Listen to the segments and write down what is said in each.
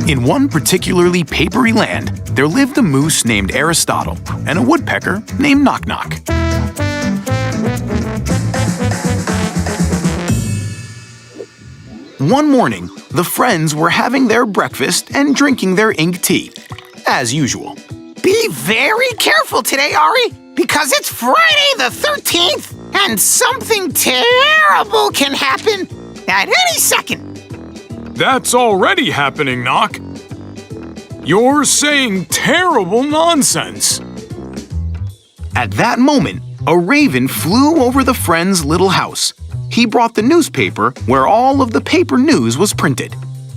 In one particularly papery land, there lived a moose named Aristotle and a woodpecker named Knock Knock. One morning, the friends were having their breakfast and drinking their ink tea, as usual. Be very careful today, Ari, because it's Friday the 13th, and something terrible can happen at any second. That's already happening, Knock. You're saying terrible nonsense. At that moment, a raven flew over the friends' little house. He brought the newspaper where all of the paper news was printed.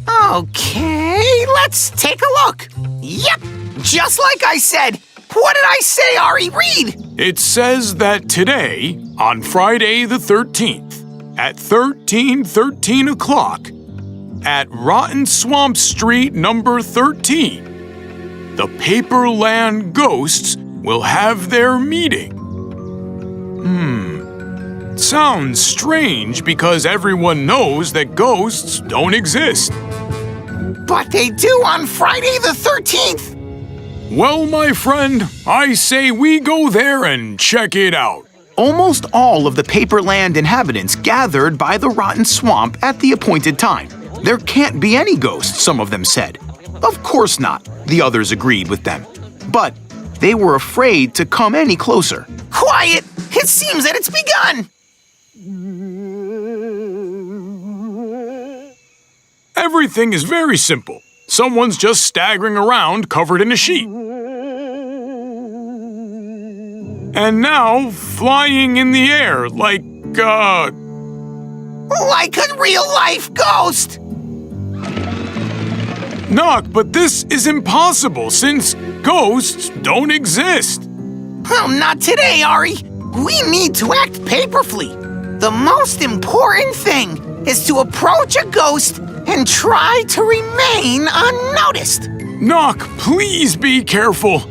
Okay, let's take a look. Yep, just like I said. What did I say, Ari? Read! It says that today, on Friday the 13th, at 13:13 o'clock, at Rotten Swamp Street number 13, the Paperland Ghosts will have their meeting. Sounds strange because everyone knows that ghosts don't exist. But they do on Friday the 13th. Well, my friend, I say we go there and check it out. Almost all of the Paperland inhabitants gathered by the rotten swamp at the appointed time. There can't be any ghosts, some of them said. Of course not, the others agreed with them. But they were afraid to come any closer. Quiet! It seems that it's begun! Everything is very simple. Someone's just staggering around covered in a sheet. And now flying in the air like a real-life ghost! Knock, but this is impossible since ghosts don't exist. Oh, not today, Ari. We need to act paperfully. The most important thing is to approach a ghost and try to remain unnoticed. Knock, please be careful.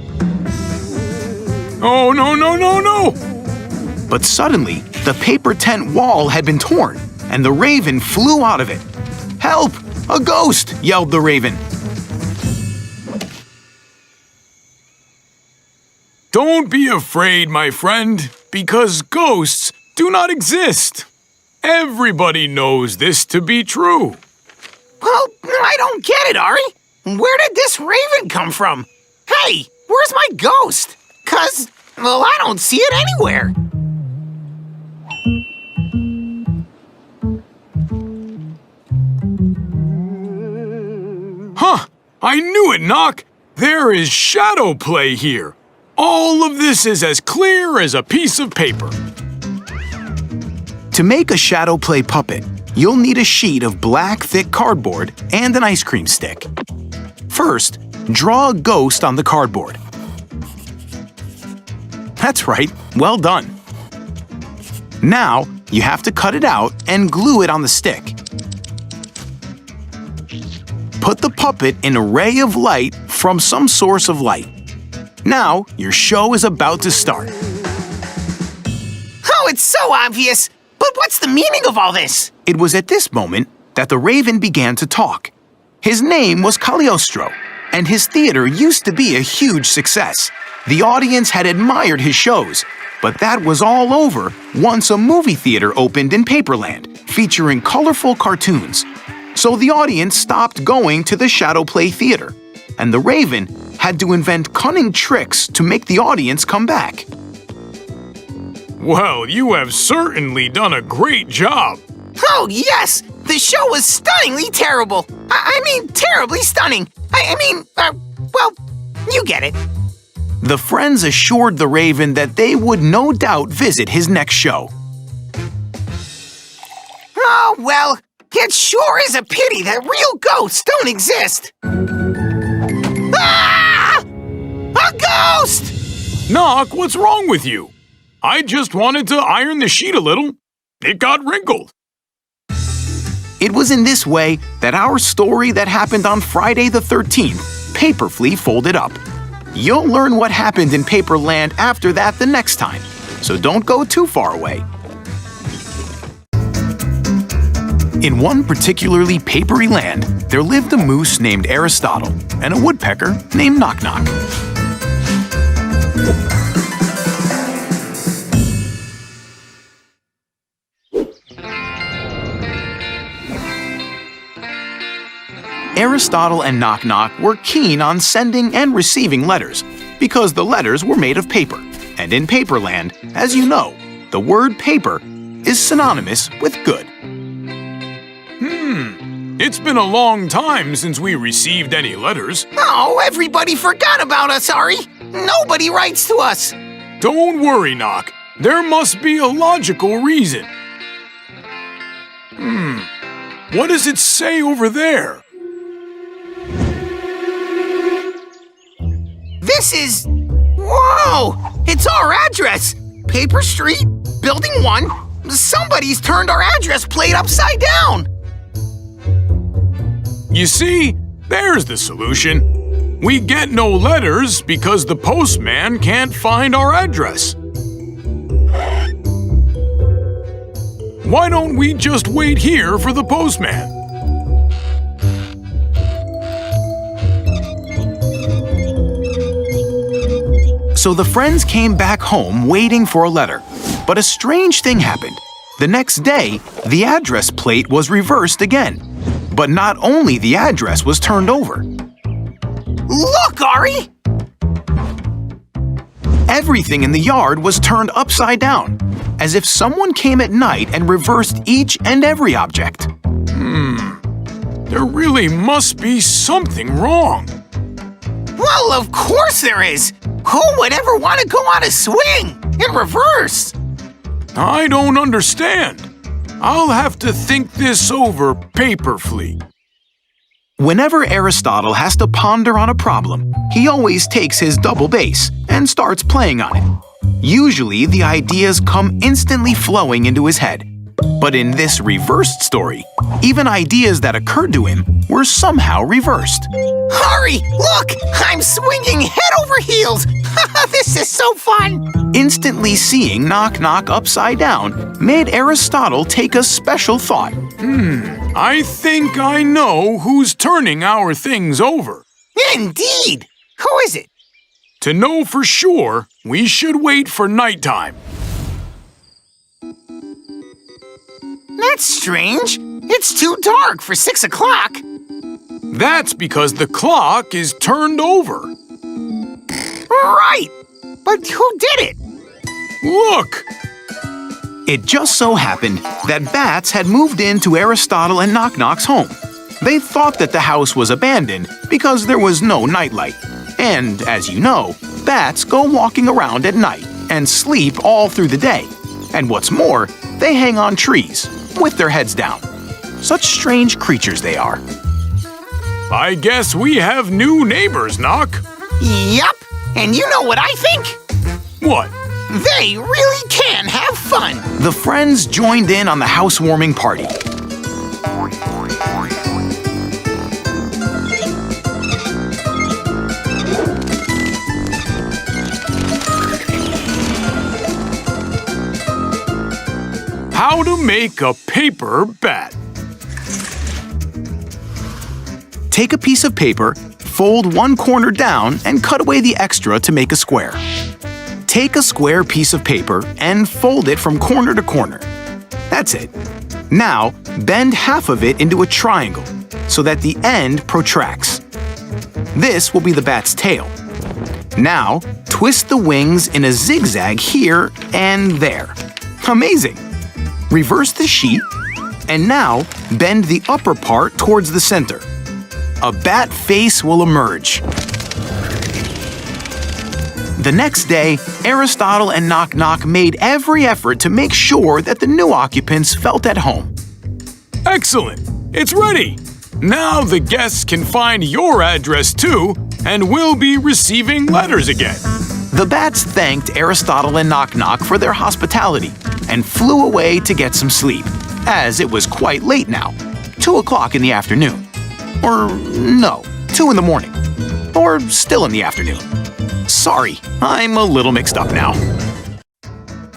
Oh, no. But suddenly, the paper tent wall had been torn, and the raven flew out of it. "Help! A ghost!" yelled the raven. Don't be afraid, my friend, because ghosts do not exist. Everybody knows this to be true. Well, I don't get it, Ari. Where did this raven come from? Hey, where's my ghost? 'Cause, well, I don't see it anywhere. Huh! I knew it, Knock! There is shadow play here. All of this is as clear as a piece of paper. To make a shadow play puppet, you'll need a sheet of black, thick cardboard and an ice cream stick. First, draw a ghost on the cardboard. That's right, well done. Now, you have to cut it out and glue it on the stick. Put the puppet in a ray of light from some source of light. Now, your show is about to start. Oh, it's so obvious! But what's the meaning of all this? It was at this moment that the raven began to talk. His name was Kaliostro, and his theater used to be a huge success. The audience had admired his shows, but that was all over once a movie theater opened in Paperland, featuring colorful cartoons. So the audience stopped going to the shadow play theater, and the raven had to invent cunning tricks to make the audience come back. Well, you have certainly done a great job. Oh, yes! The show was stunningly terrible. I mean, terribly stunning. Well, you get it. The friends assured the raven that they would no doubt visit his next show. Oh, well, it sure is a pity that real ghosts don't exist. Ah! A ghost! Knock, what's wrong with you? I just wanted to iron the sheet a little. It got wrinkled. It was in this way that our story that happened on Friday the 13th, Paperfully Folded Up. You'll learn what happened in Paperland after that the next time, so don't go too far away. In one particularly papery land, there lived a moose named Aristotle and a woodpecker named Knock Knock. Aristotle and Knock Knock were keen on sending and receiving letters because the letters were made of paper. And in paperland, as you know, the word paper is synonymous with good. It's been a long time since we received any letters. Oh, everybody forgot about us, Ari. Nobody writes to us. Don't worry, Knock. There must be a logical reason. What does it say over there? This is... Whoa! It's our address! Paper Street, Building 1. Somebody's turned our address plate upside down! You see, there's the solution. We get no letters because the postman can't find our address. Why don't we just wait here for the postman? So the friends came back home waiting for a letter. But a strange thing happened. The next day, the address plate was reversed again. But not only the address was turned over. Look, Ari! Everything in the yard was turned upside down, as if someone came at night and reversed each and every object. There really must be something wrong. Well, of course there is! Who would ever want to go on a swing in reverse? I don't understand. I'll have to think this over, Paperfleet. Whenever Aristotle has to ponder on a problem, he always takes his double bass and starts playing on it. Usually, the ideas come instantly flowing into his head. But in this reversed story, even ideas that occurred to him were somehow reversed. Hurry! Look! I'm swinging head over heels! This is so fun! Instantly seeing Knock Knock upside down made Aristotle take a special thought. I think I know who's turning our things over. Indeed! Who is it? To know for sure, we should wait for nighttime. That's strange. It's too dark for 6 o'clock. That's because the clock is turned over. Right! But who did it? Look! It just so happened that bats had moved into Aristotle and Knock Knock's home. They thought that the house was abandoned because there was no nightlight. And, as you know, bats go walking around at night and sleep all through the day. And what's more, they hang on trees with their heads down. Such strange creatures they are. I guess we have new neighbors, Knock. Yup. And you know what I think? What? They really can have fun. The friends joined in on the housewarming party. How to make a paper bat. Take a piece of paper, fold one corner down, and cut away the extra to make a square. Take a square piece of paper and fold it from corner to corner. That's it. Now, bend half of it into a triangle so that the end protracts. This will be the bat's tail. Now, twist the wings in a zigzag here and there. Amazing! Reverse the sheet, and now bend the upper part towards the center. A bat face will emerge. The next day, Aristotle and Knock Knock made every effort to make sure that the new occupants felt at home. Excellent! It's ready! Now the guests can find your address too, and we'll be receiving letters again. The bats thanked Aristotle and Knock Knock for their hospitality and flew away to get some sleep, as it was quite late now, 2 o'clock in the afternoon. Or no, 2 in the morning. Or still in the afternoon. Sorry, I'm a little mixed up now.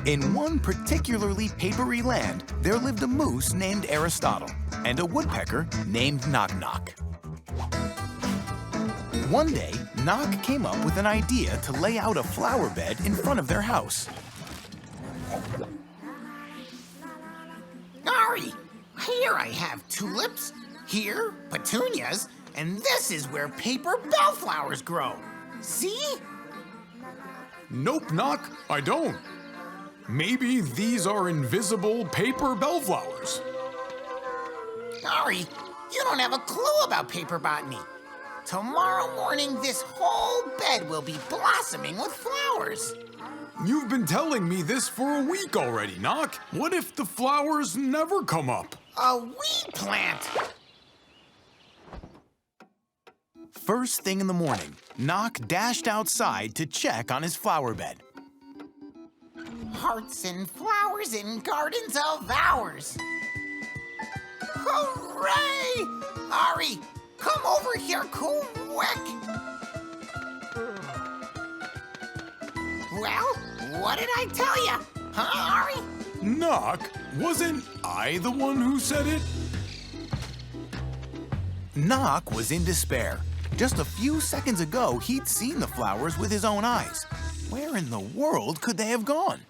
In one particularly papery land, there lived a moose named Aristotle and a woodpecker named Knock Knock. One day, Knock came up with an idea to lay out a flower bed in front of their house. Ari, here I have tulips, here petunias, and this is where paper bellflowers grow. See? Nope, Knock, I don't. Maybe these are invisible paper bellflowers. Ari, you don't have a clue about paper botany. Tomorrow morning, this whole bed will be blossoming with flowers. You've been telling me this for a week already, Knock. What if the flowers never come up? A weed plant! First thing in the morning, Knock dashed outside to check on his flower bed. Hearts and flowers in gardens of ours. Hooray! Ari, come over here quick! Well, what did I tell you? Huh, Ari? Knock, wasn't I the one who said it? Knock was in despair. Just a few seconds ago, he'd seen the flowers with his own eyes. Where in the world could they have gone?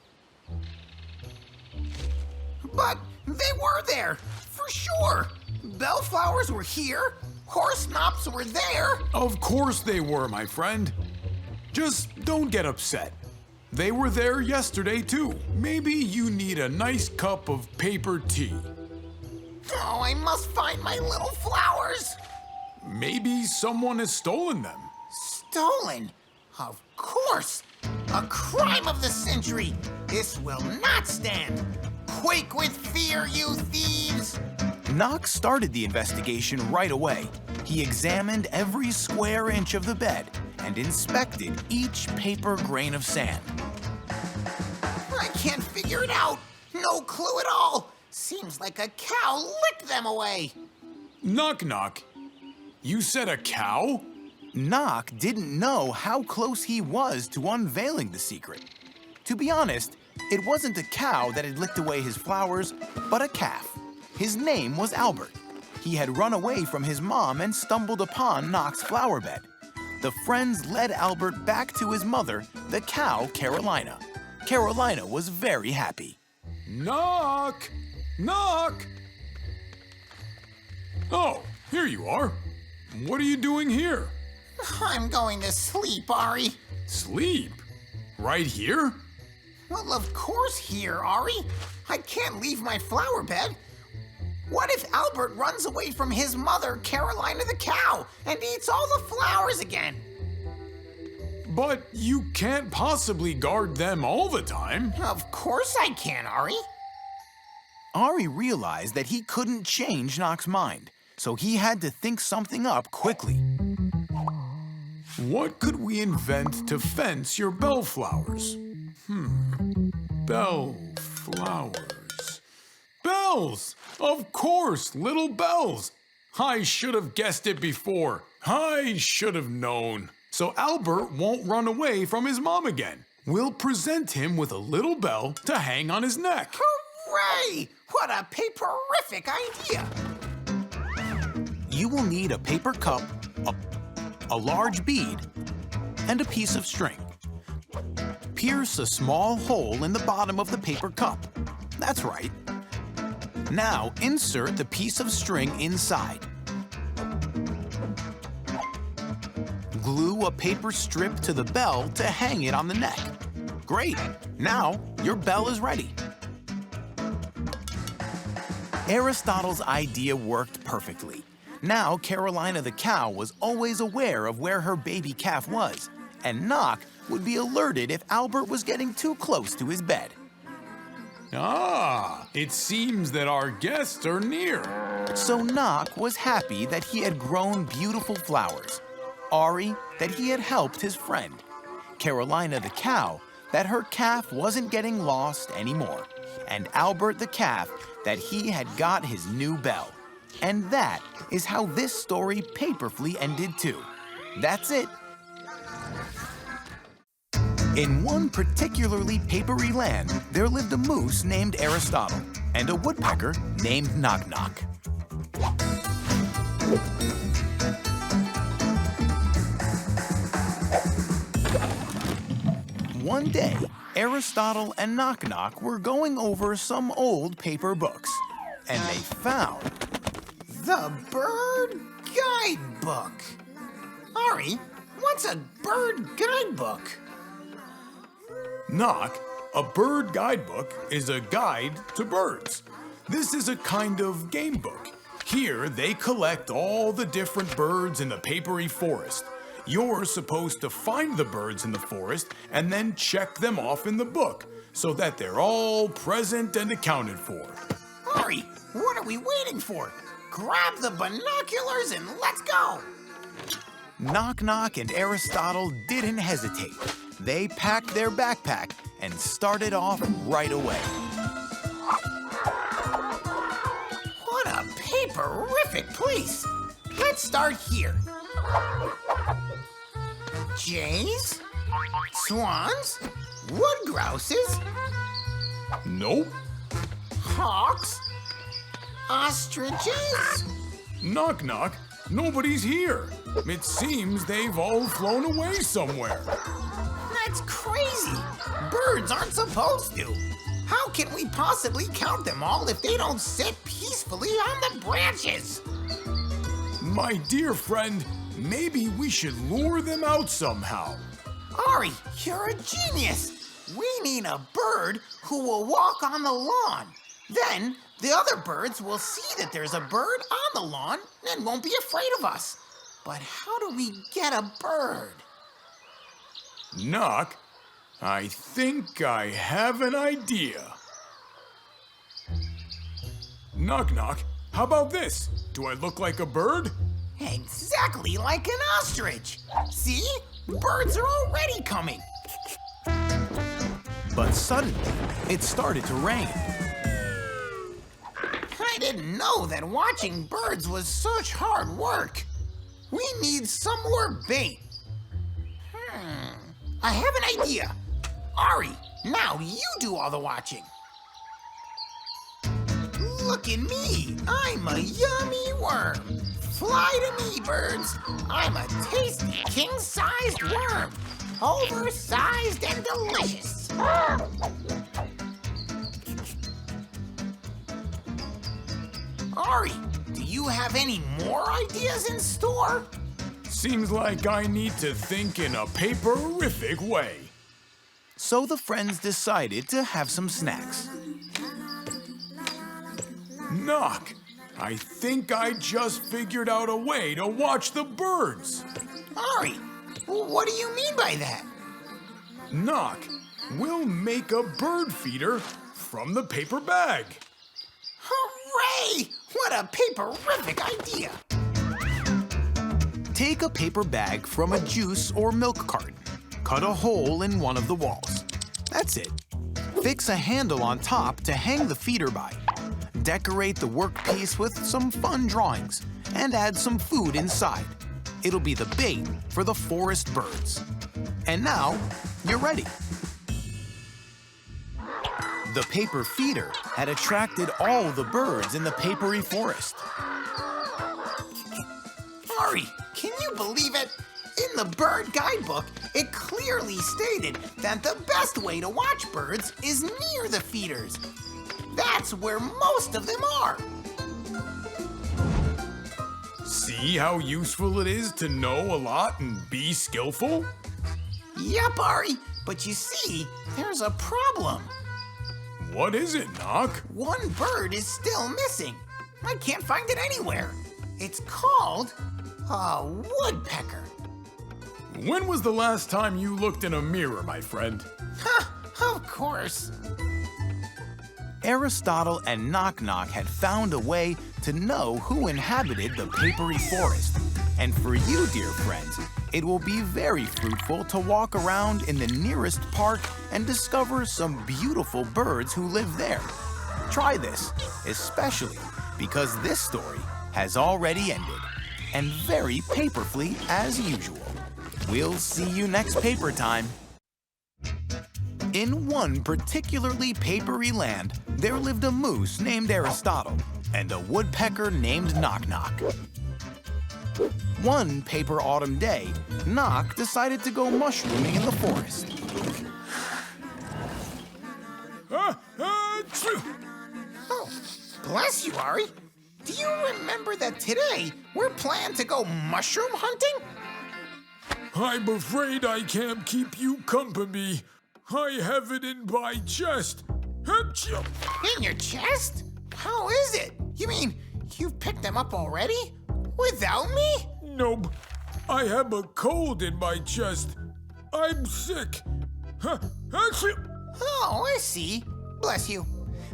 But they were there, for sure. Bellflowers were here, horse knops were there. Of course they were, my friend. Just don't get upset. They were there yesterday too. Maybe you need a nice cup of paper tea. Oh, I must find my little flowers. Maybe someone has stolen them. Stolen? Of course. A crime of the century. This will not stand. Quake with fear, you thieves! Knock started the investigation right away. He examined every square inch of the bed and inspected each paper grain of sand. I can't figure it out. No clue at all. Seems like a cow licked them away. Knock Knock. You said a cow? Knock didn't know how close he was to unveiling the secret. To be honest, it wasn't a cow that had licked away his flowers, but a calf. His name was Albert. He had run away from his mom and stumbled upon Knock's flower bed. The friends led Albert back to his mother, the cow Carolina. Carolina was very happy. Knock! Knock! Oh, here you are. What are you doing here? I'm going to sleep, Ari. Sleep? Right here? Well, of course here, Ari. I can't leave my flower bed. What if Albert runs away from his mother, Carolina the cow, and eats all the flowers again? But you can't possibly guard them all the time. Of course I can, Ari. Ari realized that he couldn't change Knock's mind, so he had to think something up quickly. What could we invent to fence your bellflowers? Bellflowers. Bells! Of course, little bells! I should have guessed it before. I should have known. So Albert won't run away from his mom again. We'll present him with a little bell to hang on his neck. Hooray! What a paperific idea! You will need a paper cup, a large bead, and a piece of string. Pierce a small hole in the bottom of the paper cup. That's right. Now insert the piece of string inside. Glue a paper strip to the bell to hang it on the neck. Great! Now your bell is ready. Aristotle's idea worked perfectly. Now Carolina the cow was always aware of where her baby calf was, and Knock would be alerted if Albert was getting too close to his bed. Ah, it seems that our guests are near. So Knock was happy that he had grown beautiful flowers. Ari, that he had helped his friend. Carolina the cow, that her calf wasn't getting lost anymore. And Albert the calf, that he had got his new bell. And that is how this story paperfully ended too. That's it. In one particularly papery land, there lived a moose named Aristotle and a woodpecker named Knock Knock. One day, Aristotle and Knock Knock were going over some old paper books, and they found The Bird Guidebook. Ari, what's a bird guidebook? Knock, a bird guidebook is a guide to birds. This is a kind of game book. Here, they collect all the different birds in the papery forest. You're supposed to find the birds in the forest and then check them off in the book so that they're all present and accounted for. Ari, what are we waiting for? Grab the binoculars and let's go! Knock Knock and Aristotle didn't hesitate. They packed their backpack and started off right away. What a paperific place! Let's start here. Jays? Swans? Wood grouses? Nope. Hawks? Ostriches? Knock knock, nobody's here. It seems they've all flown away somewhere. That's crazy! Birds aren't supposed to! How can we possibly count them all if they don't sit peacefully on the branches? My dear friend, maybe we should lure them out somehow. Ari, you're a genius! We need a bird who will walk on the lawn. Then the other birds will see that there's a bird on the lawn and won't be afraid of us. But how do we get a bird? Knock, I think I have an idea. Knock knock, how about this? Do I look like a bird? Exactly like an ostrich! See? Birds are already coming! But suddenly, it started to rain. I didn't know that watching birds was such hard work. We need some more bait. I have an idea. Ari, now you do all the watching. Look at me. I'm a yummy worm. Fly to me, birds. I'm a tasty king-sized worm. Oversized and delicious. Ari, do you have any more ideas in store? Seems like I need to think in a paperific way. So the friends decided to have some snacks. Knock, I think I just figured out a way to watch the birds. Ari, what do you mean by that? Knock, we'll make a bird feeder from the paper bag. Hooray! What a paperific idea! Take a paper bag from a juice or milk carton. Cut a hole in one of the walls. That's it. Fix a handle on top to hang the feeder by. Decorate the workpiece with some fun drawings and add some food inside. It'll be the bait for the forest birds. And now, you're ready. The paper feeder had attracted all the birds in the papery forest. Ari, can you believe it? In the bird guidebook, it clearly stated that the best way to watch birds is near the feeders. That's where most of them are. See how useful it is to know a lot and be skillful? Yep, Ari, but you see, there's a problem. What is it, Knock? One bird is still missing. I can't find it anywhere. It's called a woodpecker. When was the last time you looked in a mirror, my friend? Of course. Aristotle and Knock Knock had found a way to know who inhabited the papery forest. And for you, dear friends, it will be very fruitful to walk around in the nearest park and discover some beautiful birds who live there. Try this, especially because this story has already ended, and very paperfully as usual. We'll see you next paper time. In one particularly papery land, there lived a moose named Aristotle and a woodpecker named Knock Knock. One paper autumn day, Knock decided to go mushrooming in the forest. Oh, bless you, Ari. Do you remember that today we're planning to go mushroom hunting? I'm afraid I can't keep you company. I have it in my chest. In your chest? How is it? You mean you've picked them up already? Without me? Nope. I have a cold in my chest. I'm sick. Oh, I see. Bless you.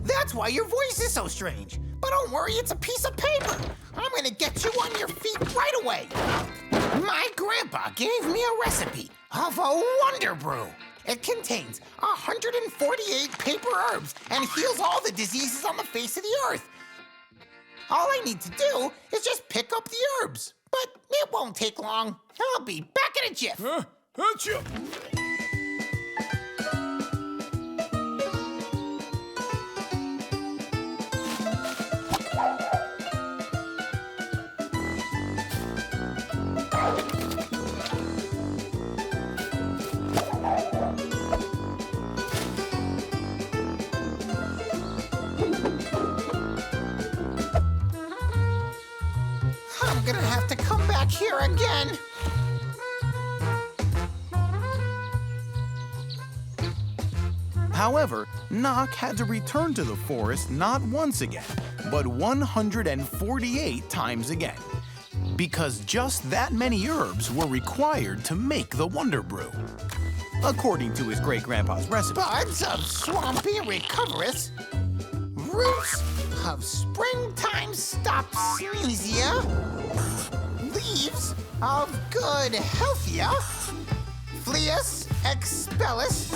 That's why your voice is so strange. But don't worry, it's a piece of paper. I'm gonna get you on your feet right away. My grandpa gave me a recipe of a wonder brew. It contains 148 paper herbs and heals all the diseases on the face of the earth. All I need to do is just pick up the herbs. But it won't take long. I'll be back in a jiff. I'm gonna have to come back here again. However, Knock had to return to the forest not once again, but 148 times again, because just that many herbs were required to make the Wonder Brew, according to his great-grandpa's recipe. Buds of swampy recoverus, roots of springtime stop sneezia, leaves of good healthia, fleus expellus,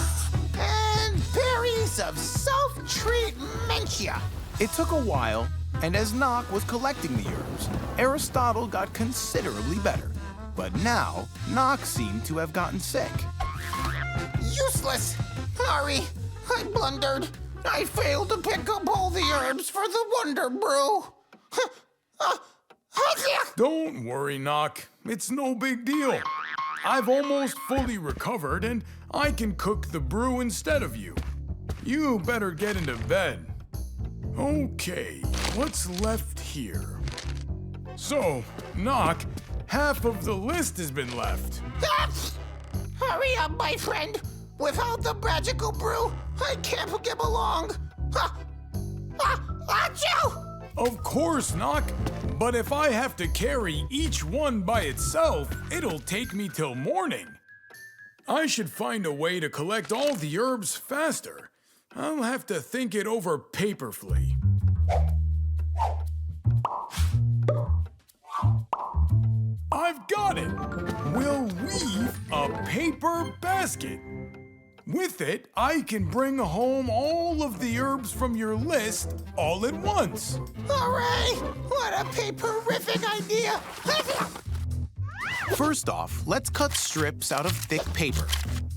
and berries of self-treatmentia. It took a while, and as Knock was collecting the herbs, Aristotle got considerably better. But now, Knock seemed to have gotten sick. Useless! Sorry, I blundered. I failed to pick up all the herbs for the Wonder Brew. Don't worry, Knock. It's no big deal. I've almost fully recovered, and I can cook the brew instead of you. You better get into bed. Okay, what's left here? So, Knock, half of the list has been left. Hurry up, my friend. Without the magical brew, I can't get along. Achoo! Of course, Knock. But if I have to carry each one by itself, it'll take me till morning. I should find a way to collect all the herbs faster. I'll have to think it over paperfully. I've got it! We'll weave a paper basket. With it, I can bring home all of the herbs from your list all at once. Hooray! What a paperific idea! First off, let's cut strips out of thick paper.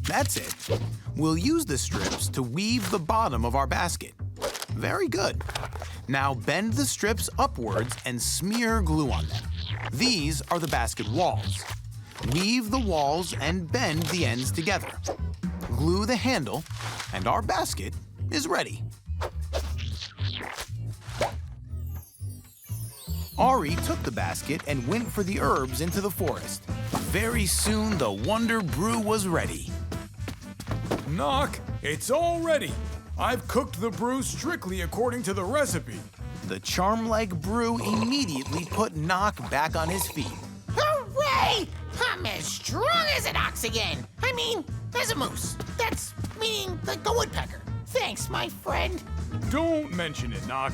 That's it. We'll use the strips to weave the bottom of our basket. Very good. Now bend the strips upwards and smear glue on them. These are the basket walls. Weave the walls and bend the ends together. Glue the handle, and our basket is ready. Ari took the basket and went for the herbs into the forest. Very soon, the Wonder Brew was ready. Knock, it's all ready. I've cooked the brew strictly according to the recipe. The charm-like brew immediately put Knock back on his feet. Hooray! I'm as strong as an ox again. I mean, as a moose. That's meaning like the woodpecker. Thanks, my friend. Don't mention it, Knock.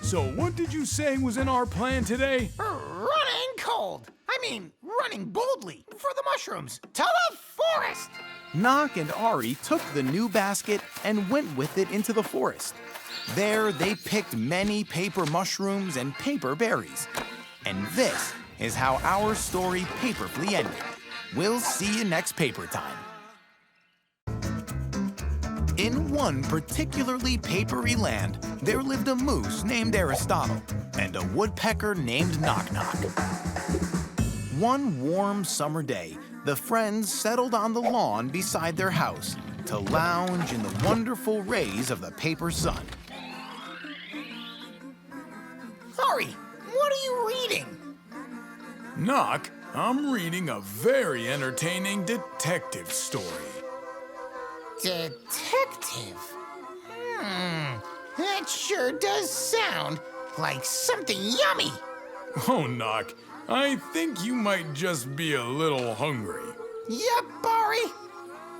So what did you say was in our plan today? Running cold. I mean, running boldly for the mushrooms to the forest. Knock and Ari took the new basket and went with it into the forest. There, they picked many paper mushrooms and paper berries. And this is how our story paperfully ended. We'll see you next paper time. In one particularly papery land, there lived a moose named Aristotle and a woodpecker named Knock Knock. One warm summer day, the friends settled on the lawn beside their house to lounge in the wonderful rays of the paper sun. Ari, what are you reading? Knock, I'm reading a very entertaining detective story. Detective? That sure does sound like something yummy. Oh, Knock, I think you might just be a little hungry. Yep, Ari.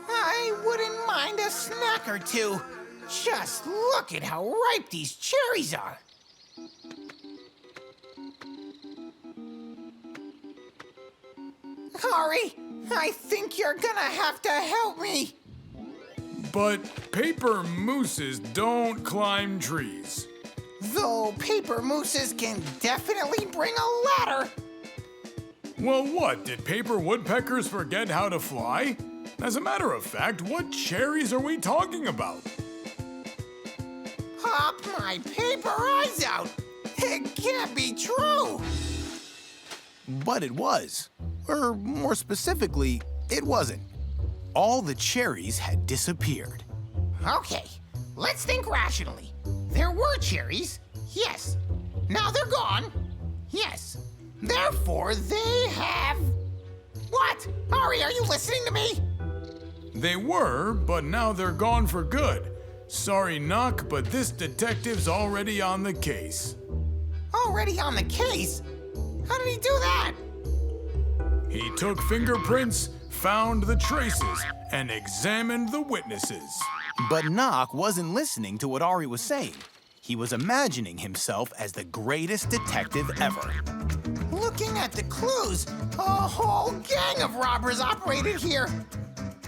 I wouldn't mind a snack or two. Just look at how ripe these cherries are. Ari, I think you're gonna have to help me. But paper mooses don't climb trees. Though paper mooses can definitely bring a ladder. Well, what, did paper woodpeckers forget how to fly? As a matter of fact, what cherries are we talking about? Pop my paper eyes out. It can't be true. But it was. Or more specifically, it wasn't. All the cherries had disappeared. Okay, let's think rationally. There were cherries, yes. Now they're gone, yes. Therefore, they have... What? Ari, are you listening to me? They were, but now they're gone for good. Sorry, Knock, but this detective's already on the case. Already on the case? How did he do that? He took fingerprints, found the traces, and examined the witnesses. But Knock wasn't listening to what Ari was saying. He was imagining himself as the greatest detective ever. Looking at the clues, a whole gang of robbers operated here.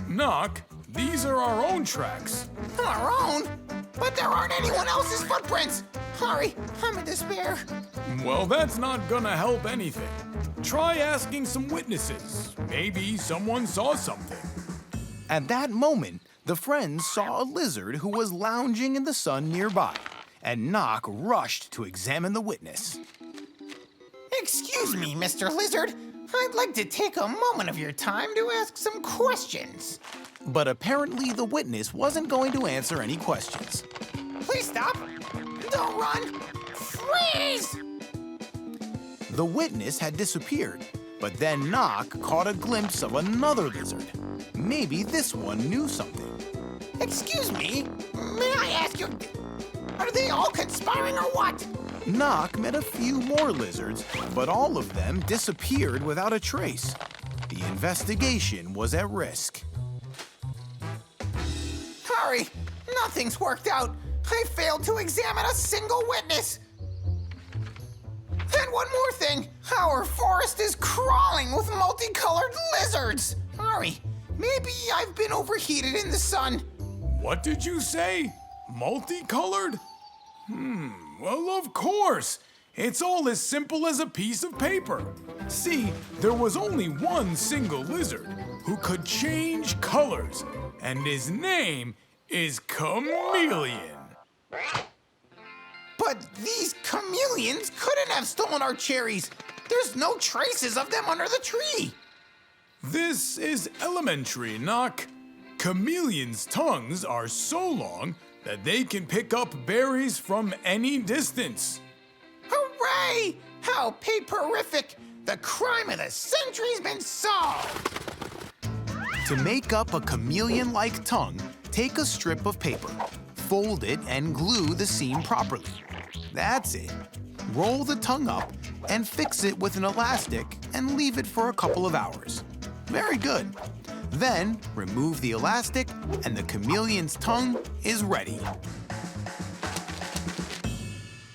Knock, these are our own tracks. Our own? But there aren't anyone else's footprints. Ari, I'm in despair. Well, that's not gonna help anything. Try asking some witnesses. Maybe someone saw something. At that moment, the friends saw a lizard who was lounging in the sun nearby, and Knock rushed to examine the witness. Excuse me, Mr. Lizard. I'd like to take a moment of your time to ask some questions. But apparently the witness wasn't going to answer any questions. Please stop. Don't run. Freeze! The witness had disappeared, but then Knock caught a glimpse of another lizard. Maybe this one knew something. Excuse me, may I ask you, are they all conspiring or what? Knock met a few more lizards, but all of them disappeared without a trace. The investigation was at risk. Hurry, nothing's worked out. I failed to examine a single witness. And one more thing, our forest is crawling with multicolored lizards. Ari, maybe I've been overheated in the sun. What did you say? Multicolored? Well, of course. It's all as simple as a piece of paper. See, there was only one single lizard who could change colors, and his name is Chameleon. But these chameleons couldn't have stolen our cherries. There's no traces of them under the tree. This is elementary, Knock. Chameleons' tongues are so long that they can pick up berries from any distance. Hooray! How paperific! The crime of the century's been solved! To make up a chameleon-like tongue, take a strip of paper, fold it, and glue the seam properly. That's it. Roll the tongue up and fix it with an elastic and leave it for a couple of hours. Very good. Then remove the elastic and the chameleon's tongue is ready.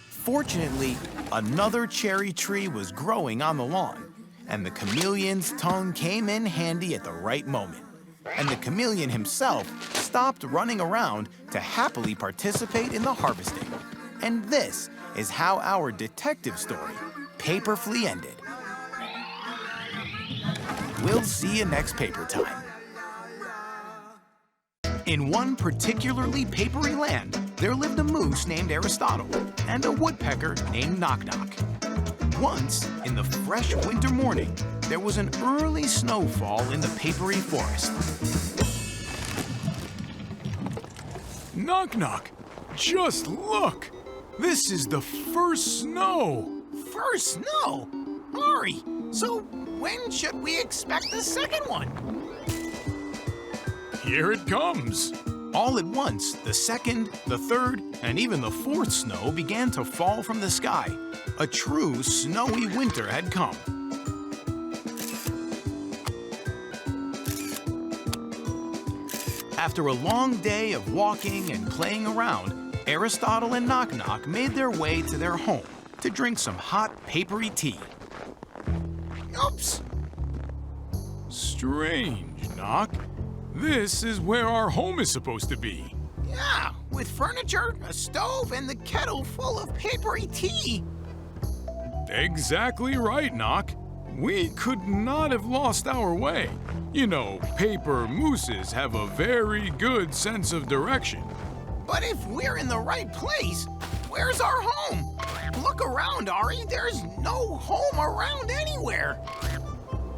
Fortunately, another cherry tree was growing on the lawn, and the chameleon's tongue came in handy at the right moment. And the chameleon himself stopped running around to happily participate in the harvesting. And this is how our detective story, Paper Flea, ended. We'll see you next paper time. In one particularly papery land, there lived a moose named Aristotle and a woodpecker named Knock Knock. Once, in the fresh winter morning, there was an early snowfall in the papery forest. Knock Knock, just look! This is the first snow! First snow? Ari, so when should we expect the second one? Here it comes! All at once, the second, the third, and even the fourth snow began to fall from the sky. A true snowy winter had come. After a long day of walking and playing around, Aristotle and Knock Knock made their way to their home to drink some hot papery tea. Oops! Strange, Knock. This is where our home is supposed to be. Yeah, with furniture, a stove, and the kettle full of papery tea. Exactly right, Knock. We could not have lost our way. You know, paper mooses have a very good sense of direction. But if we're in the right place, where's our home? Look around, Ari. There's no home around anywhere.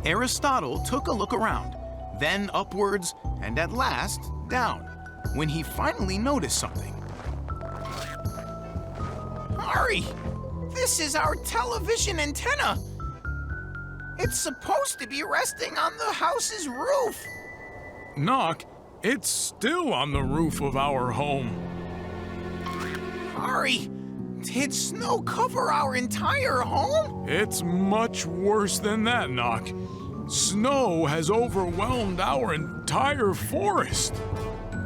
Aristotle took a look around, then upwards, and at last down, when he finally noticed something. Ari, this is our television antenna. It's supposed to be resting on the house's roof. Knock, it's still on the roof of our home. Ari, did snow cover our entire home? It's much worse than that, Knock. Snow has overwhelmed our entire forest.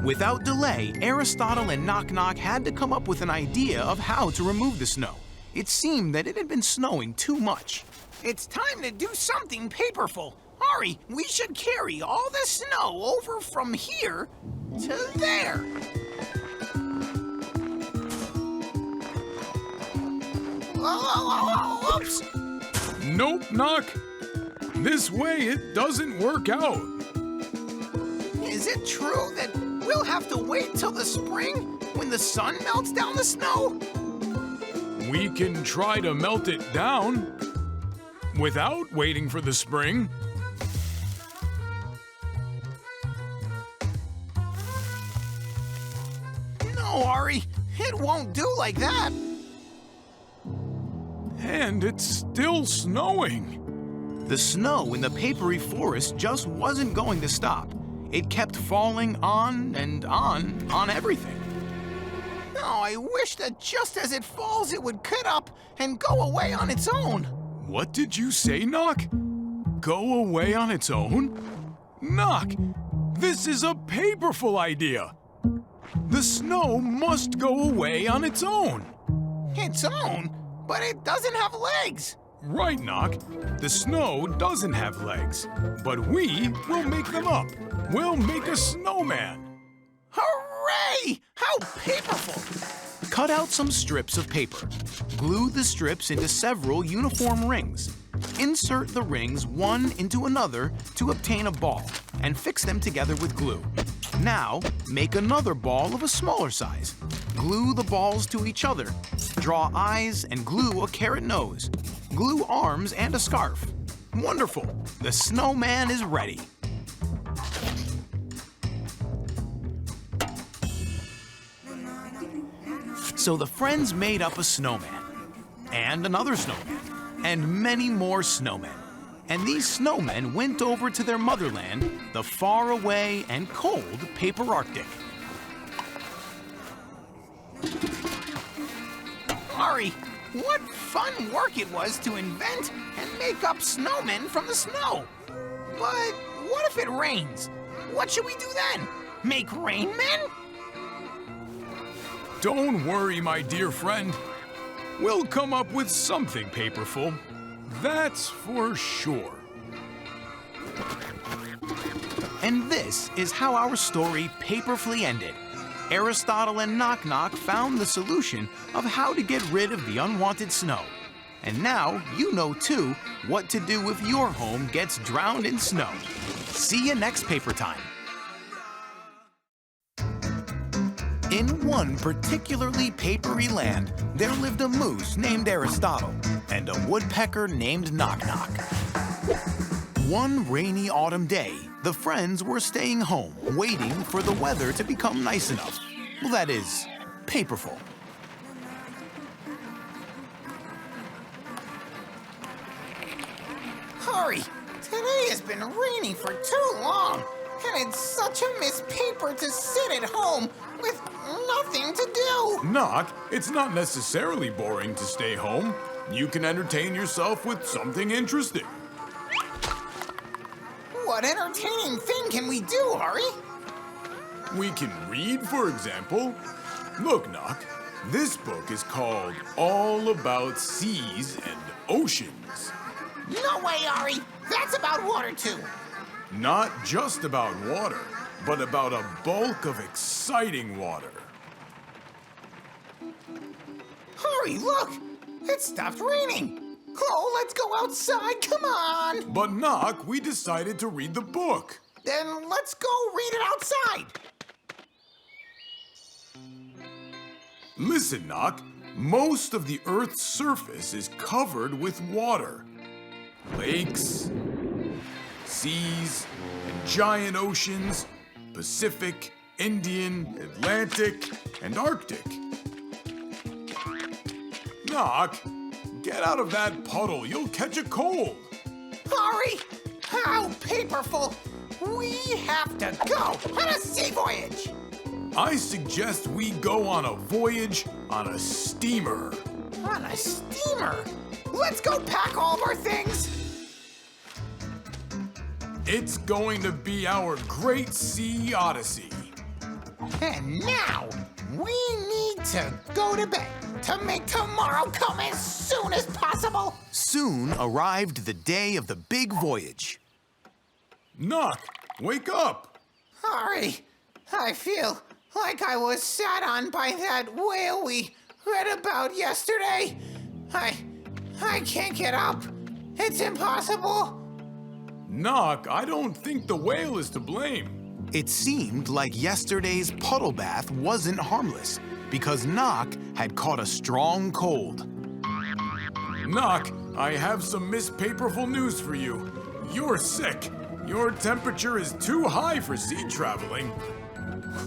Without delay, Aristotle and Knock Knock had to come up with an idea of how to remove the snow. It seemed that it had been snowing too much. It's time to do something paperful. Ari, we should carry all the snow over from here to there. Oops! Nope, Knock. This way it doesn't work out. Is it true that we'll have to wait till the spring when the sun melts down the snow? We can try to melt it down without waiting for the spring. No, Ari, it won't do like that. And it's still snowing. The snow in the papery forest just wasn't going to stop. It kept falling on and on everything. Oh, I wish that just as it falls, it would cut up and go away on its own. What did you say, Knock? Go away on its own? Knock, this is a paperful idea. The snow must go away on its own. Its own? But it doesn't have legs. Right, Knock. The snow doesn't have legs, but we will make them up. We'll make a snowman. Hooray! How paperful! Cut out some strips of paper. Glue the strips into several uniform rings. Insert the rings one into another to obtain a ball and fix them together with glue. Now, make another ball of a smaller size. Glue the balls to each other. Draw eyes and glue a carrot nose. Glue arms and a scarf. Wonderful! The snowman is ready. So the friends made up a snowman, and another snowman, and many more snowmen. And these snowmen went over to their motherland, the faraway and cold paperarctic. Ari, what fun work it was to invent and make up snowmen from the snow. But what if it rains? What should we do then? Make rain men? Don't worry, my dear friend. We'll come up with something paperful. That's for sure. And this is how our story paperfully ended. Aristotle and Knock Knock found the solution of how to get rid of the unwanted snow. And now you know too what to do if your home gets drowned in snow. See you next paper time. In one particularly papery land, there lived a moose named Aristotle and a woodpecker named Knock Knock. One rainy autumn day, the friends were staying home, waiting for the weather to become nice enough. Well, that is, paperful. Hurry! Today has been raining for too long, and it's such a miss paper to sit at home with nothing to do. Knock, it's not necessarily boring to stay home. You can entertain yourself with something interesting. What entertaining thing can we do, Ari? We can read, for example. Look, Knock, this book is called All About Seas and Oceans. No way, Ari! That's about water, too. Not just about water, but about a bulk of exciting water. Hurry, look! It stopped raining. Oh, let's go outside, come on! But Knock, we decided to read the book. Then let's go read it outside. Listen, Knock, most of the Earth's surface is covered with water. Lakes, seas, and giant oceans, Pacific, Indian, Atlantic, and Arctic. Knock, get out of that puddle, you'll catch a cold. Hurry! How paperful! We have to go on a sea voyage! I suggest we go on a voyage on a steamer. On a steamer? Let's go pack all of our things! It's going to be our great sea odyssey. And now, we need to go to bed to make tomorrow come as soon as possible. Soon arrived the day of the big voyage. Knock, wake up! Hurry! I feel like I was sat on by that whale we read about yesterday. I can't get up. It's impossible. Knock, I don't think the whale is to blame. It seemed like yesterday's puddle bath wasn't harmless because Knock had caught a strong cold. Knock, I have some Miss Paperful news for you. You're sick. Your temperature is too high for sea traveling.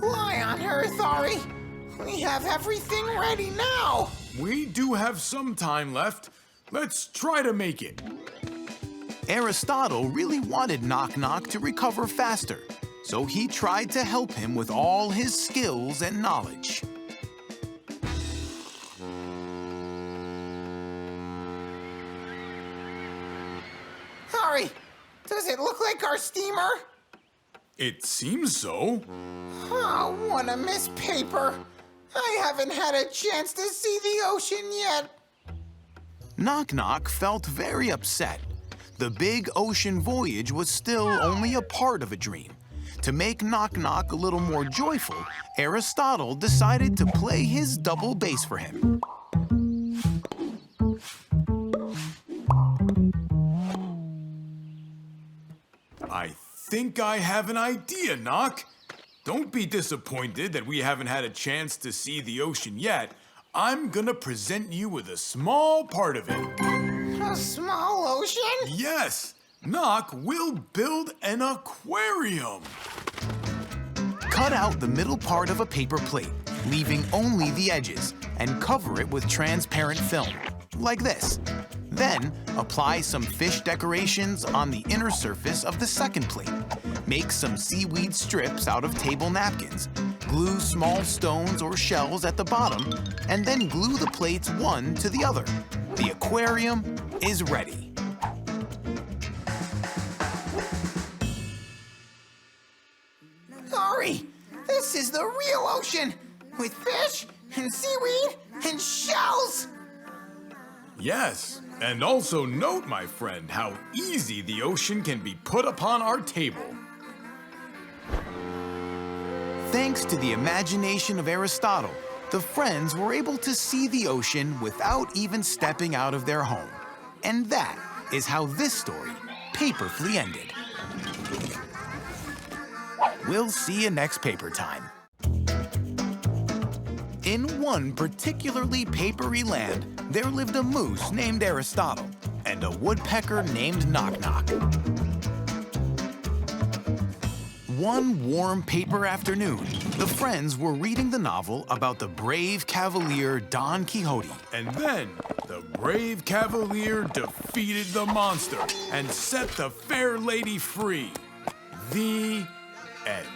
Why on earth, Ari? We have everything ready now. We do have some time left. Let's try to make it. Aristotle really wanted Knock Knock to recover faster, so he tried to help him with all his skills and knowledge. Ari, does it look like our steamer? It seems so. Oh, what a miss paper. I haven't had a chance to see the ocean yet. Knock Knock felt very upset. The big ocean voyage was still only a part of a dream. To make Knock Knock a little more joyful, Aristotle decided to play his double bass for him. I think I have an idea, Knock. Don't be disappointed that we haven't had a chance to see the ocean yet. I'm gonna present you with a small part of it. A small ocean? Yes, Knock will build an aquarium. Cut out the middle part of a paper plate, leaving only the edges, and cover it with transparent film, like this. Then, apply some fish decorations on the inner surface of the second plate. Make some seaweed strips out of table napkins. Glue small stones or shells at the bottom, and then glue the plates one to the other. The aquarium is ready. Ari, this is the real ocean, with fish and seaweed and shells. Yes, and also note, my friend, how easy the ocean can be put upon our table. Thanks to the imagination of Aristotle, the friends were able to see the ocean without even stepping out of their home. And that is how this story paperfully ended. We'll see you next paper time. In one particularly papery land, there lived a moose named Aristotle and a woodpecker named Knock Knock. One warm paper afternoon, the friends were reading the novel about the brave cavalier Don Quixote. And then the brave cavalier defeated the monster and set the fair lady free. The end.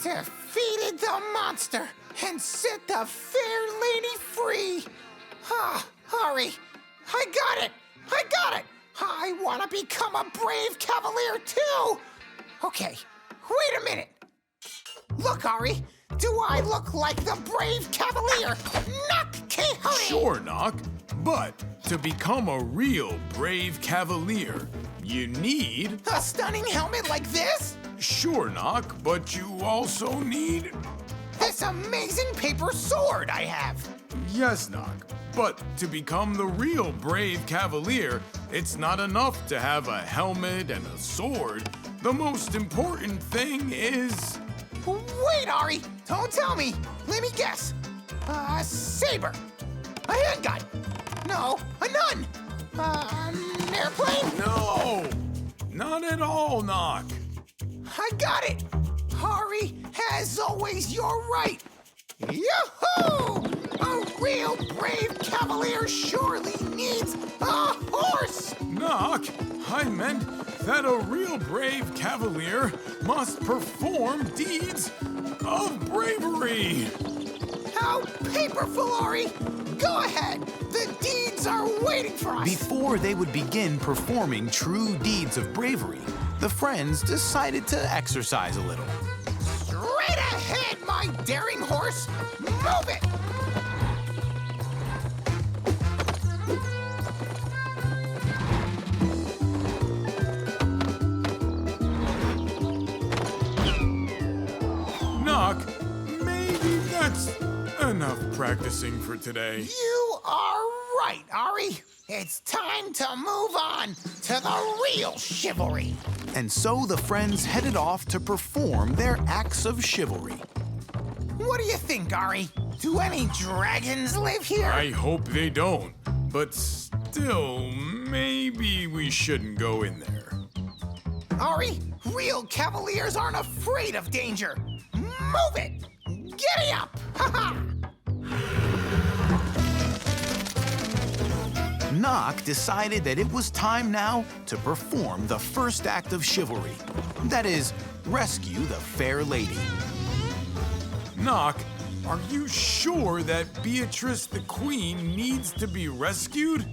Defeated the monster and set the fair lady free. Ah, Ari, I got it. I want to become a brave cavalier too. Okay, wait a minute. Look, Ari, do I look like the brave cavalier, Knock Quixote? Sure, Knock. But to become a real brave cavalier, you need... A stunning helmet like this? Sure, Knock, but you also need... This amazing paper sword I have. Yes, Knock. But to become the real brave cavalier, it's not enough to have a helmet and a sword. The most important thing is... Wait, Ari, don't tell me. Let me guess. A saber. A handgun. No, a nun. An airplane. No! Not at all, Knock. I got it. Ari, as always, you're right. Yoo-hoo! A real brave cavalier surely needs a horse. Knock, I meant that a real brave cavalier must perform deeds of bravery. How paperful, Ari. Go ahead. The deeds are waiting for us. Before they would begin performing true deeds of bravery, the friends decided to exercise a little. Straight ahead, my daring horse. Move it. Knock, maybe that's enough practicing for today. You are right, Ari. It's time to move on to the real chivalry. And so the friends headed off to perform their acts of chivalry. What do you think, Ari? Do any dragons live here? I hope they don't, but still, maybe we shouldn't go in there. Ari, real cavaliers aren't afraid of danger. Move it! Giddy up! Ha-ha! Knock decided that it was time now to perform the first act of chivalry. That is, rescue the fair lady. Knock, are you sure that Beatrice the Queen needs to be rescued?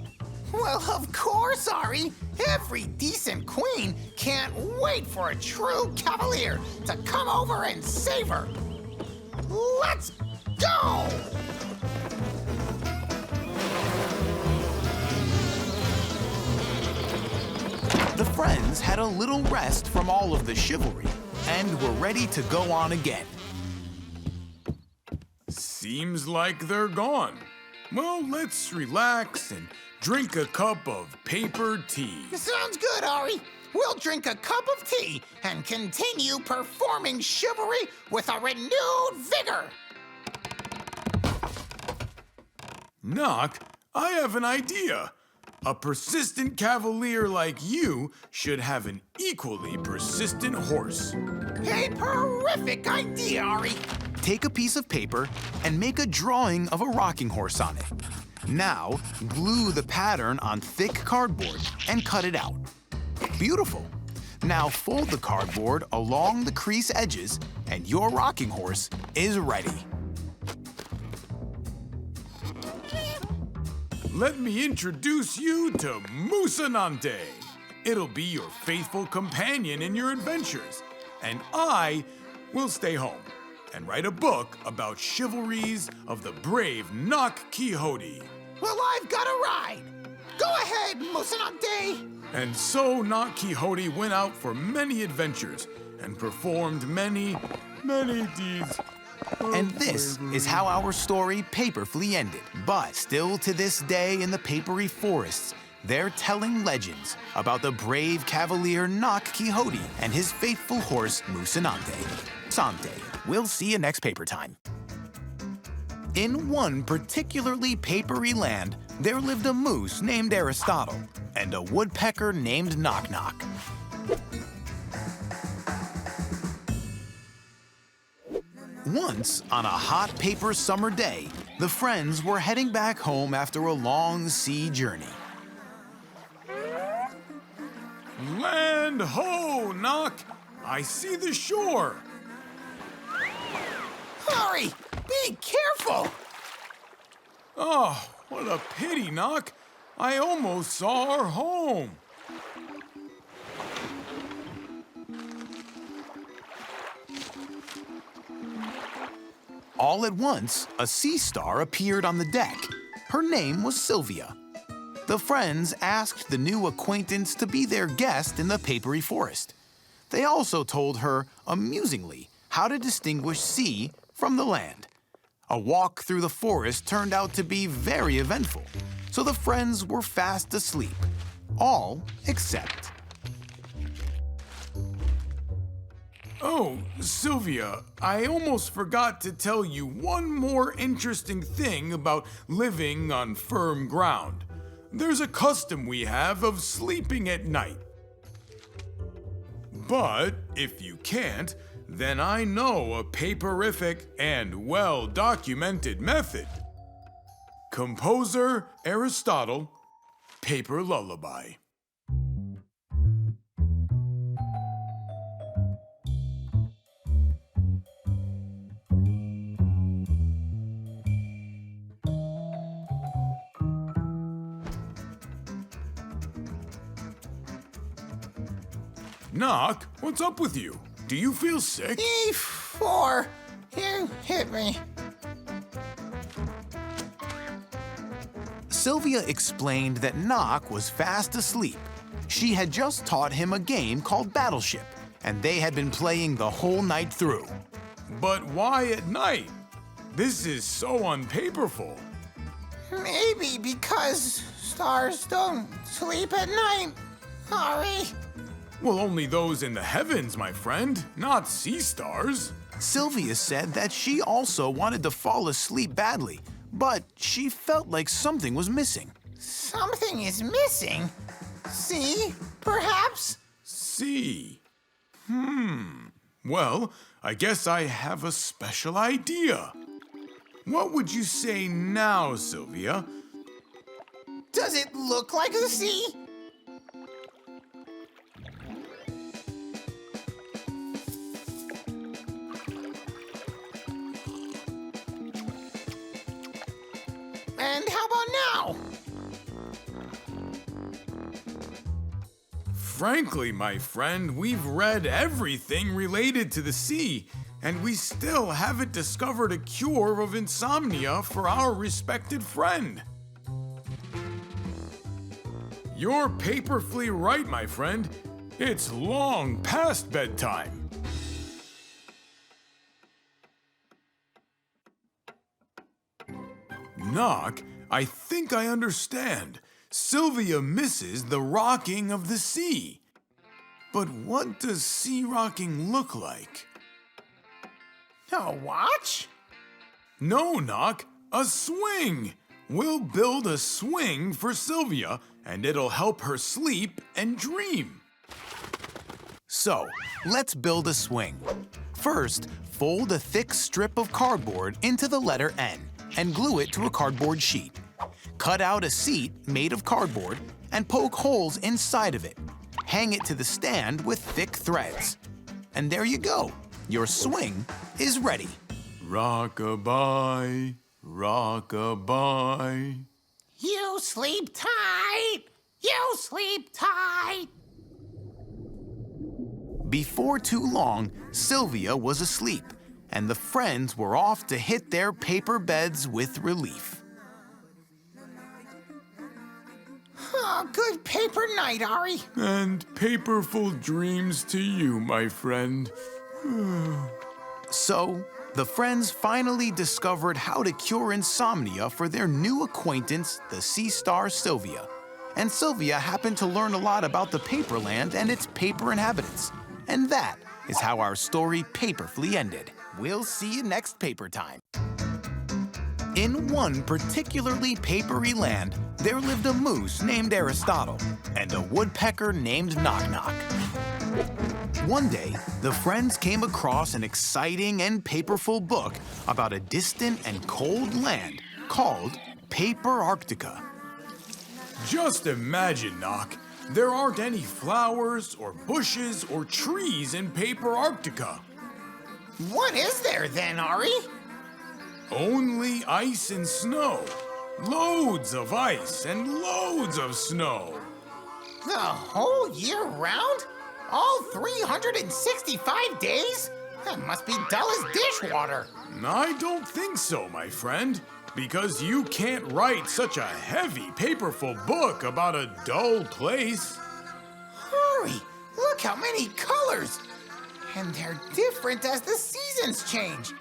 Well, of course, Ari. Every decent queen can't wait for a true cavalier to come over and save her. Let's go! The friends had a little rest from all of the chivalry and were ready to go on again. Seems like they're gone. Well, let's relax and drink a cup of paper tea. Sounds good, Ari. We'll drink a cup of tea and continue performing chivalry with a renewed vigor. Knock, I have an idea. A persistent cavalier like you should have an equally persistent horse. A terrific idea, Ari. Take a piece of paper and make a drawing of a rocking horse on it. Now, glue the pattern on thick cardboard and cut it out. Beautiful. Now fold the cardboard along the crease edges and your rocking horse is ready. Let me introduce you to Musanante. It'll be your faithful companion in your adventures. And I will stay home and write a book about chivalries of the brave Knock Quixote. Well, I've got a ride. Go ahead, Musanante. And so Knock Quixote went out for many adventures and performed many deeds. And this is how our story paperfully ended. But still to this day in the papery forests, they're telling legends about the brave cavalier Knock Quixote and his faithful horse Musanante. Sante. We'll see you next paper time. In one particularly papery land, there lived a moose named Aristotle and a woodpecker named Knock Knock. Once, on a hot paper summer day, the friends were heading back home after a long sea journey. Land ho, Knock! I see the shore! Hurry! Be careful! Oh, what a pity, Knock! I almost saw our home! All at once, a sea star appeared on the deck. Her name was Sylvia. The friends asked the new acquaintance to be their guest in the papery forest. They also told her, amusingly, how to distinguish sea from the land. A walk through the forest turned out to be very eventful, so the friends were fast asleep. All except... Oh, Sylvia, I almost forgot to tell you one more interesting thing about living on firm ground. There's a custom we have of sleeping at night. But if you can't, then I know a paperific and well-documented method. Composer Aristotle, Paper Lullaby. Knock, what's up with you? Do you feel sick? E4! You hit me. Sylvia explained that Knock was fast asleep. She had just taught him a game called Battleship, and they had been playing the whole night through. But why at night? This is so unpaperful. Maybe because stars don't sleep at night. Sorry. Well, only those in the heavens, my friend, not sea stars. Sylvia said that she also wanted to fall asleep badly, but she felt like something was missing. Something is missing. See, perhaps? Sea. Well, I guess I have a special idea. What would you say now, Sylvia? Does it look like the sea? And how about now? Frankly, my friend, we've read everything related to the sea, and we still haven't discovered a cure of insomnia for our respected friend. You're paperfully right, my friend. It's long past bedtime. Knock, I think I understand. Sylvia misses the rocking of the sea. But what does sea rocking look like? A watch? No, Knock, a swing. We'll build a swing for Sylvia, and it'll help her sleep and dream. So, let's build a swing. First, fold a thick strip of cardboard into the letter N and glue it to a cardboard sheet. Cut out a seat made of cardboard and poke holes inside of it. Hang it to the stand with thick threads. And there you go. Your swing is ready. Rock-a-bye, rock-a-bye. You sleep tight. You sleep tight. Before too long, Sylvia was asleep, and the friends were off to hit their paper beds with relief. Oh, good paper night, Ari. And paperful dreams to you, my friend. So, the friends finally discovered how to cure insomnia for their new acquaintance, the sea star Sylvia. And Sylvia happened to learn a lot about the paperland and its paper inhabitants. And that is how our story Paperfully ended. We'll see you next paper time. In one particularly papery land, there lived a moose named Aristotle and a woodpecker named Knock Knock. One day, the friends came across an exciting and paperful book about a distant and cold land called Paperarctica. Just imagine, Knock. There aren't any flowers or bushes or trees in Paperarctica. What is there then, Ari? Only ice and snow. Loads of ice and loads of snow. The whole year round? All 365 days? That must be dull as dishwater. I don't think so, my friend, because you can't write such a heavy, paperful book about a dull place. Hurry! Look how many colors! And they're different as the seasons change.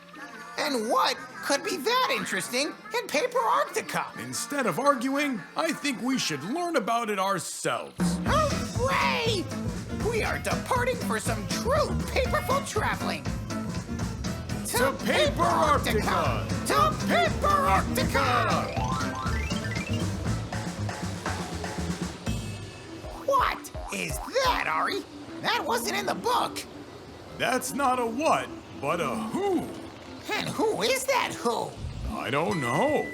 And what could be that interesting in Paperarctica? Instead of arguing, I think we should learn about it ourselves. Hooray! We are departing for some true paperful traveling. To Paperarctica! To Paperarctica! What is that, Ari? That wasn't in the book. That's not a what, but a who. And who is that who? I don't know.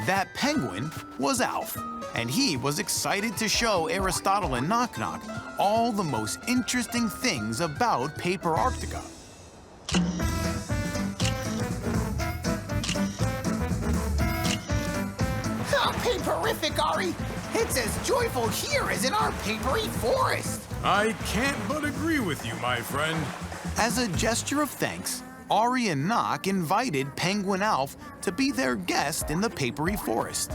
That penguin was Alf, and he was excited to show Aristotle and Knock Knock all the most interesting things about Paperarctica. How paperific, Ari! It's as joyful here as in our papery forest. I can't but agree with you, my friend. As a gesture of thanks, Ari and Knock invited Penguin Alf to be their guest in the papery forest.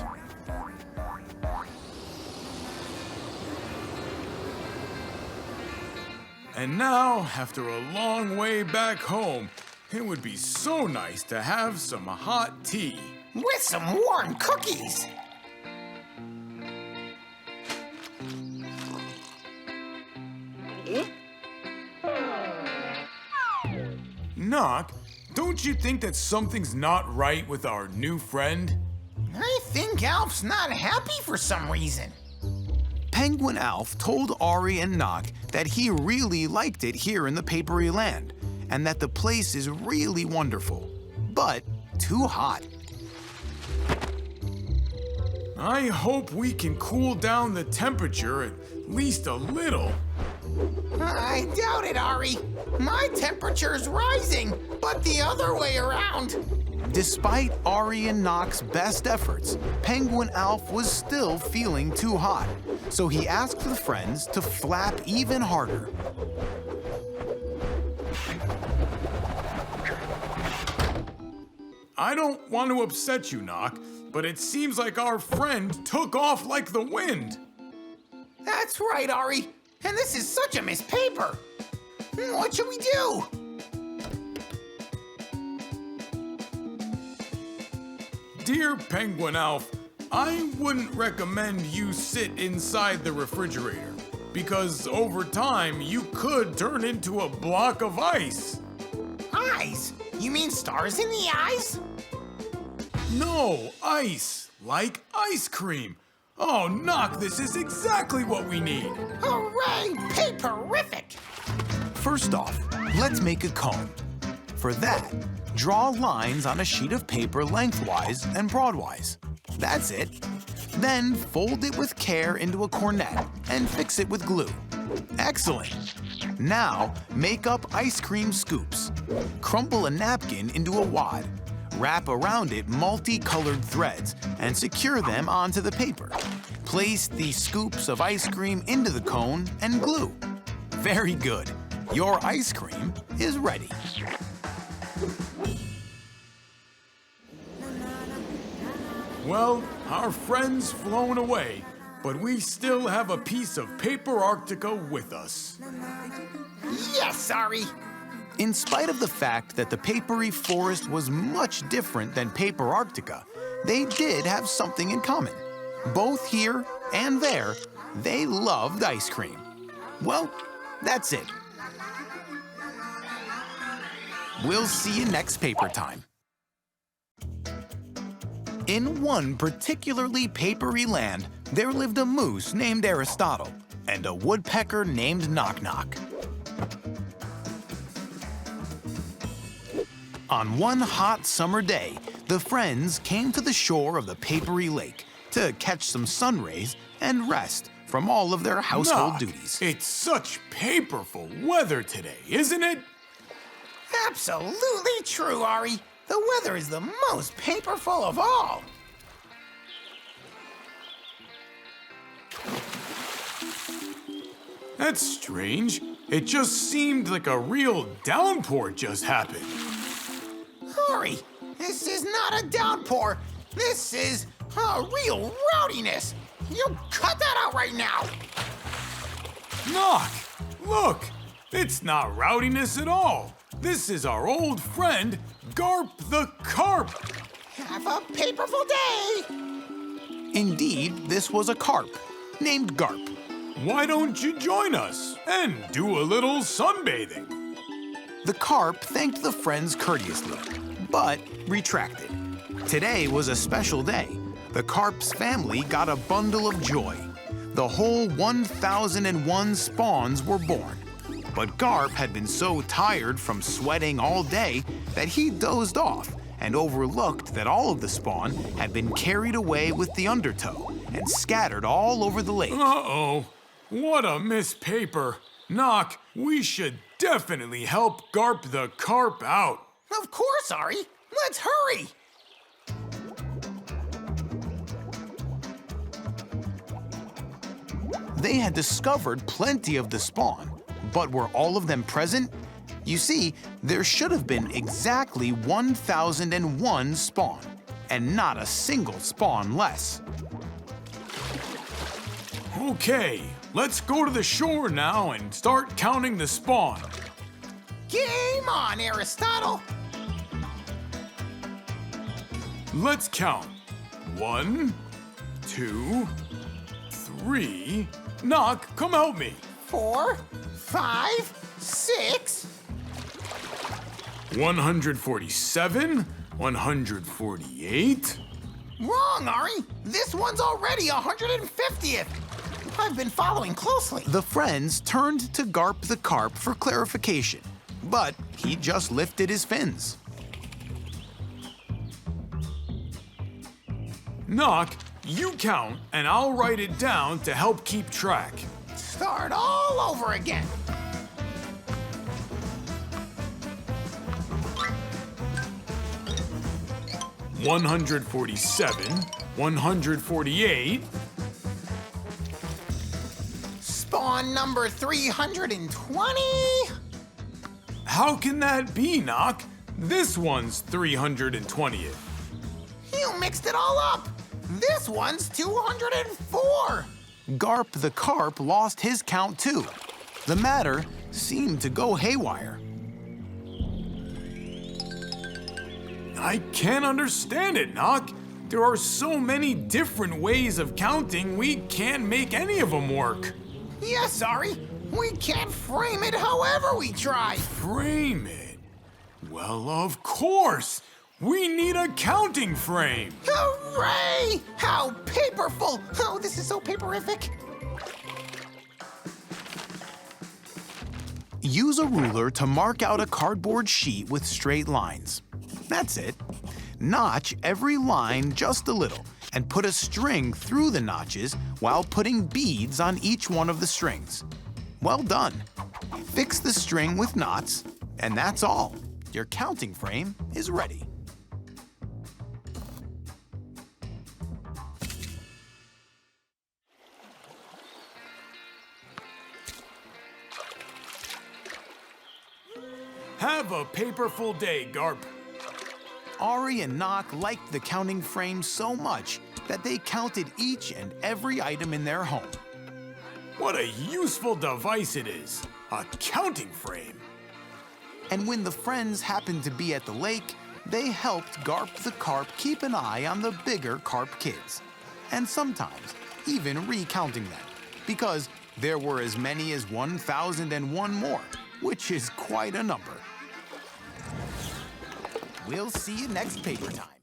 And now, after a long way back home, it would be so nice to have some hot tea. With some warm cookies. Knock, don't you think that something's not right with our new friend? I think Alf's not happy for some reason. Penguin Alf told Ari and Knock that he really liked it here in the papery land, and that the place is really wonderful, but too hot. I hope we can cool down the temperature at least a little. I doubt it, Ari. My temperature's rising, but the other way around. Despite Ari and Knock's best efforts, Penguin Alf was still feeling too hot, so he asked the friends to flap even harder. I don't want to upset you, Knock, but it seems like our friend took off like the wind. That's right, Ari. And this is such a missed paper. What should we do? Dear Penguin Alf, I wouldn't recommend you sit inside the refrigerator, because over time you could turn into a block of ice. Eyes? You mean stars in the eyes? No, ice, like ice cream. Oh, Knock, this is exactly what we need. Hooray! Paperific! First off, let's make a cone. For that, draw lines on a sheet of paper lengthwise and broadwise. That's it. Then fold it with care into a cornet and fix it with glue. Excellent! Now, make up ice cream scoops. Crumple a napkin into a wad. Wrap around it multicolored threads and secure them onto the paper. Place the scoops of ice cream into the cone and glue. Very good. Your ice cream is ready. Well, our friend's flown away, but we still have a piece of Paperarctica with us. Yes, sorry. In spite of the fact that the papery forest was much different than Paperarctica, they did have something in common. Both here and there, they loved ice cream. Well, that's it. We'll see you next paper time. In one particularly papery land, there lived a moose named Aristotle and a woodpecker named Knock Knock. On one hot summer day, the friends came to the shore of the papery lake to catch some sun rays and rest from all of their household Knock, duties. it's such paperful weather today, isn't it? Absolutely true, Ari. The weather is the most paperful of all. That's strange. It just seemed like a real downpour just happened. Ari, this is not a downpour. This is a real rowdiness. You cut that out right now. Knock! Look! It's not rowdiness at all. This is our old friend, Garp the Carp. Have a paperful day. Indeed, this was a carp named Garp. Why don't you join us and do a little sunbathing? The carp thanked the friends courteously, but retracted. Today was a special day. The carp's family got a bundle of joy. The whole 1,001 spawns were born. But Garp had been so tired from sweating all day that he dozed off and overlooked that all of the spawn had been carried away with the undertow and scattered all over the lake. Uh-oh. What a mispaper. Knock, we should definitely help Garp the Carp out. Of course, Ari. Let's hurry. They had discovered plenty of the spawn, but were all of them present? You see, there should have been exactly 1,001 spawn, and not a single spawn less. Okay, let's go to the shore now and start counting the spawn. Game on, Aristotle. Let's count. 1, 2, 3. Knock, come help me. 4, 5, 6. 147, 148. Wrong, Ari. This one's already 150th. I've been following closely. The friends turned to Garp the Carp for clarification, but he just lifted his fins. Knock, you count and I'll write it down to help keep track. Start all over again. $147, 148. Spawn number 320. How can that be, Knock? This one's 320th. You mixed it all up. This one's 204. Garp the Carp lost his count too. The matter seemed to go haywire. I can't understand it, Knock. There are so many different ways of counting, we can't make any of them work. Yes, Ari. We can't frame it however we try. Frame it? Well, of course. We need a counting frame. Hooray! How paperful! Oh, this is so paperific. Use a ruler to mark out a cardboard sheet with straight lines. That's it. Notch every line just a little and put a string through the notches while putting beads on each one of the strings. Well done. Fix the string with knots, and that's all. Your counting frame is ready. Have a paperful day, Garp. Ari and Knock liked the counting frame so much that they counted each and every item in their home. What a useful device it is. A counting frame. And when the friends happened to be at the lake, they helped Garp the Carp keep an eye on the bigger carp kids. And sometimes even recounting them, because there were as many as 1,001 more, which is quite a number. We'll see you next paper time.